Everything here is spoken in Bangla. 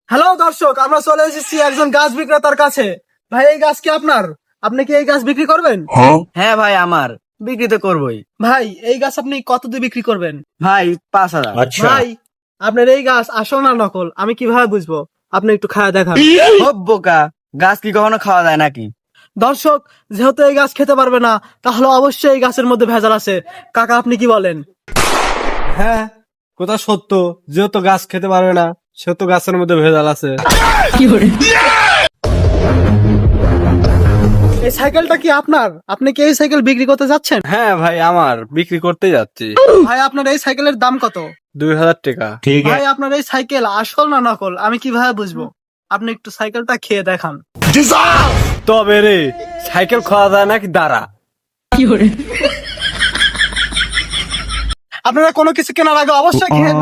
হ্যালো দর্শক, আমরা চলে এসেছি একজন গাছ বিক্রেতার কাছে। ভাই, এই গাছ কি আপনার? আপনি কি এই গাছ বিক্রি করবেন? হ্যাঁ ভাই, আমার বিক্রি তো করবোই। ভাই, এই গাছ আপনি কত দিয়ে বিক্রি করবেন? ভাই 5,000। ভাই, আপনার এই গাছ আসল না নকল আমি কিভাবে বুঝবো? আপনি একটু খায়া দেখান। ও বোকা, গাছ কি কখনো খাওয়া যায় নাকি? দর্শক, যেহেতু এই গাছ খেতে পারবে না, তাহলে অবশ্যই এই গাছের মধ্যে ভেজাল আছে। কাকা, আপনি কি বলেন? হ্যাঁ, কথা সত্য। যেহেতু গাছ খেতে পারবে না, সেহেতু গাছের মধ্যে ভেজাল আছে। এই সাইকেলটা কি আপনার? আপনি কি এই সাইকেল বিক্রি করতে যাচ্ছেন? হ্যাঁ ভাই, আমার বিক্রি করতে যাচ্ছি। ভাই, আপনার এই সাইকেলের দাম কত? 2,000 টাকা। ভাই, আপনার এই সাইকেল আসল না নকল আমি কিভাবে বুঝবো? আপনি একটু সাইকেলটা খেয়ে দেখান। তবে রে, সাইকেল খাওয়া যায় নাকি দাঁড়া? আপনারা কোনো কিছু কেনার আগে অবশ্যই খেয়ে